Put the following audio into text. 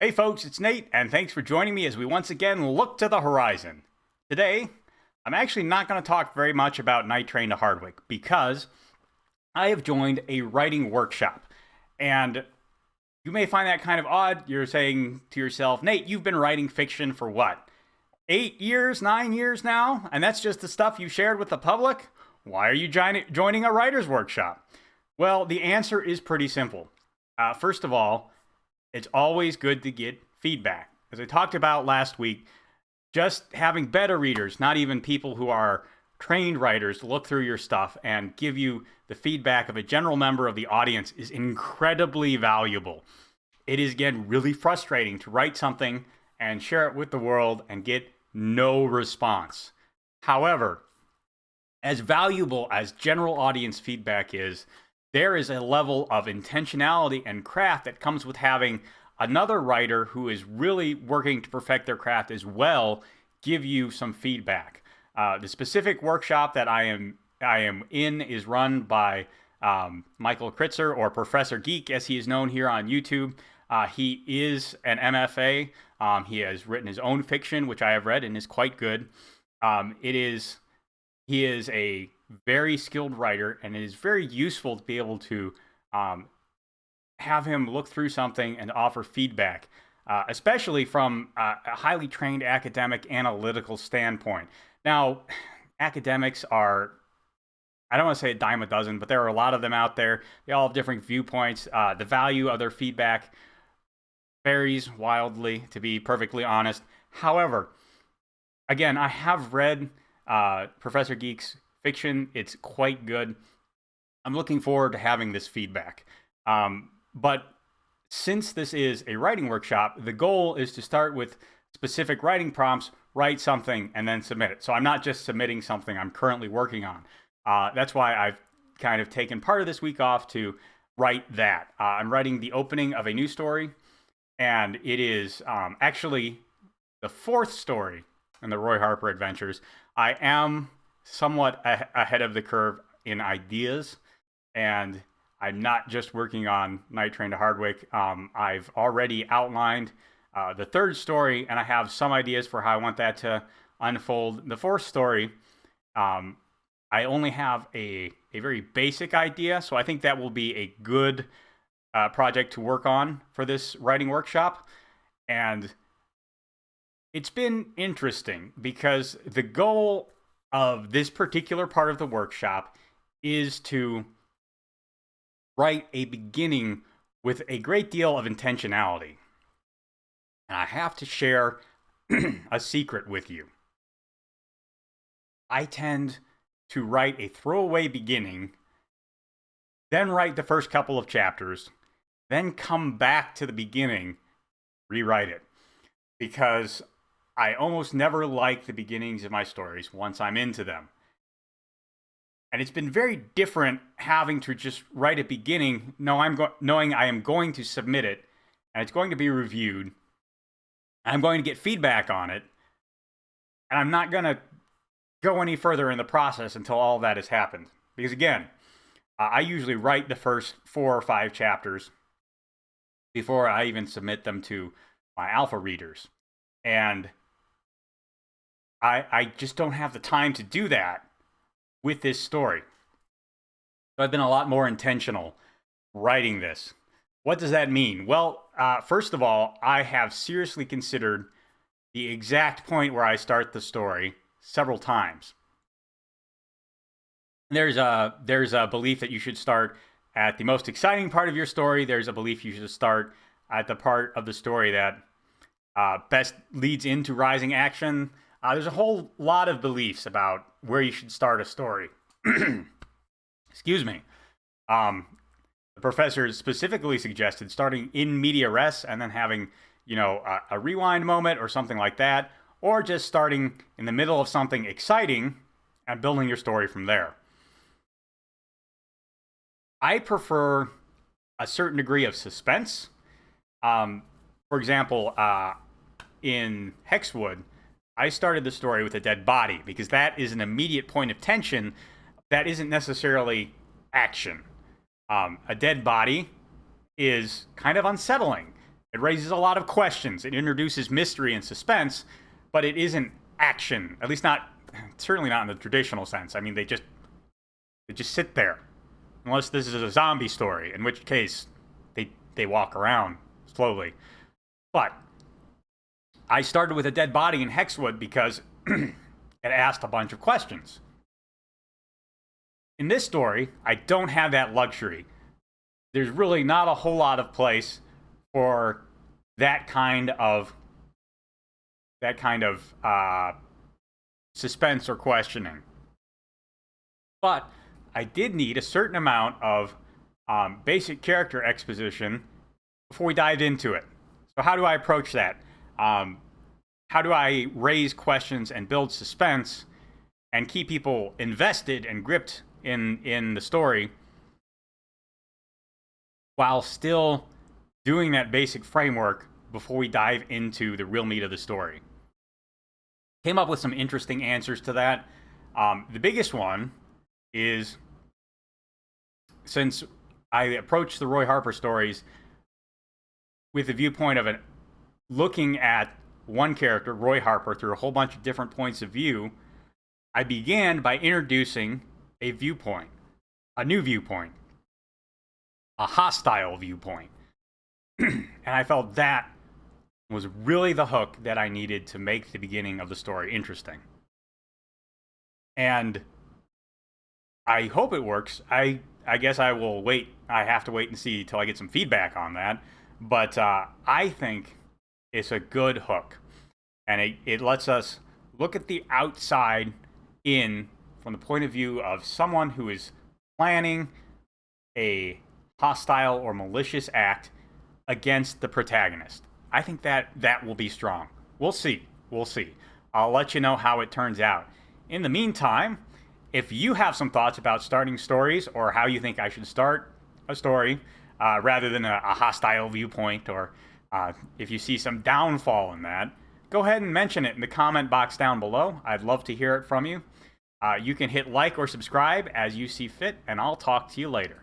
Hey folks, it's Nate, and thanks for joining me as we once again look to the horizon. Today, I'm actually not going to talk very much about Night Train to Hardwick because I have joined a writing workshop. And you may find that kind of odd. You're saying to yourself, Nate, you've been writing fiction for what? 8 years, 9 years now? And that's just the stuff you shared with the public? Why are you joining a writer's workshop? Well, the answer is pretty simple. First of all, it's always good to get feedback. As I talked about last week, just having beta readers, not even people who are trained writers, look through your stuff and give you the feedback of a general member of the audience is incredibly valuable. It is, again, really frustrating to write something and share it with the world and get no response. However, as valuable as general audience feedback is, there is a level of intentionality and craft that comes with having another writer who is really working to perfect their craft as well give you some feedback. The specific workshop that I am in is run by Michael Kritzer, or Professor Geek as he is known here on YouTube. He is an MFA. He has written his own fiction, which I have read and is quite good. He is a very skilled writer, and it is very useful to be able to have him look through something and offer feedback, especially from a highly trained academic analytical standpoint. Now, academics are, I don't want to say a dime a dozen, but there are a lot of them out there. They all have different viewpoints. The value of their feedback varies wildly, to be perfectly honest. However, again, I have read Professor Geek's fiction. It's quite good. I'm looking forward to having this feedback. But since this is a writing workshop, the goal is to start with specific writing prompts, write something, and then submit it. So I'm not just submitting something I'm currently working on. That's why I've kind of taken part of this week off to write that. I'm writing the opening of a new story, and it is actually the fourth story in the Roy Harper adventures. I am somewhat ahead of the curve in ideas, and I'm not just working on Night Train to Hardwick. I've already outlined the third story, and I have some ideas for how I want that to unfold. The fourth story, I only have a very basic idea, so I think that will be a good project to work on for this writing workshop. And it's been interesting because the goal of this particular part of the workshop is to write a beginning with a great deal of intentionality. And I have to share a secret with you. I tend to write a throwaway beginning, then write the first couple of chapters, then come back to the beginning, rewrite it. Because I almost never like the beginnings of my stories once I'm into them. And it's been very different having to just write a beginning, knowing I am going to submit it, and it's going to be reviewed. I'm going to get feedback on it, and I'm not going to go any further in the process until all that has happened. Because again, I usually write the first 4 or 5 chapters before I even submit them to my alpha readers. And I just don't have the time to do that with this story. So I've been a lot more intentional writing this. What does that mean? Well, first of all, I have seriously considered the exact point where I start the story several times. There's a belief that you should start at the most exciting part of your story. There's a belief you should start at the part of the story that best leads into rising action. There's a whole lot of beliefs about where you should start a story. Excuse me. The professor specifically suggested starting in media res and then having, a rewind moment or something like that, or just starting in the middle of something exciting and building your story from there. I prefer a certain degree of suspense. For example, in Hexwood, I started the story with a dead body because that is an immediate point of tension that isn't necessarily action. A dead body is kind of unsettling. It raises a lot of questions. It introduces mystery and suspense, but it isn't action. At least not, certainly not in the traditional sense. I mean, they just sit there, unless this is a zombie story, in which case they walk around slowly. But I started with a dead body in Hexwood because it asked a bunch of questions. In this story, I don't have that luxury. There's really not a whole lot of place for that kind of suspense or questioning. But I did need a certain amount of basic character exposition before we dived into it. So how do I approach that? How do I raise questions and build suspense and keep people invested and gripped in the story while still doing that basic framework before we dive into the real meat of the story? Came up with some interesting answers to that. The biggest one is, since I approached the Roy Harper stories with the viewpoint of looking at one character, Roy Harper, through a whole bunch of different points of view, I began by introducing a viewpoint, a new viewpoint, a hostile viewpoint. And I felt that was really the hook that I needed to make the beginning of the story interesting. And I hope it works. I guess I will wait. I have to wait and see till I get some feedback on that. But I think it's a good hook. And it lets us look at the outside in from the point of view of someone who is planning a hostile or malicious act against the protagonist. I think that will be strong. We'll see. I'll let you know how it turns out. In the meantime, if you have some thoughts about starting stories or how you think I should start a story rather than a hostile viewpoint, or if you see some downfall in that, go ahead and mention it in the comment box down below. I'd love to hear it from you. You can hit like or subscribe as you see fit, and I'll talk to you later.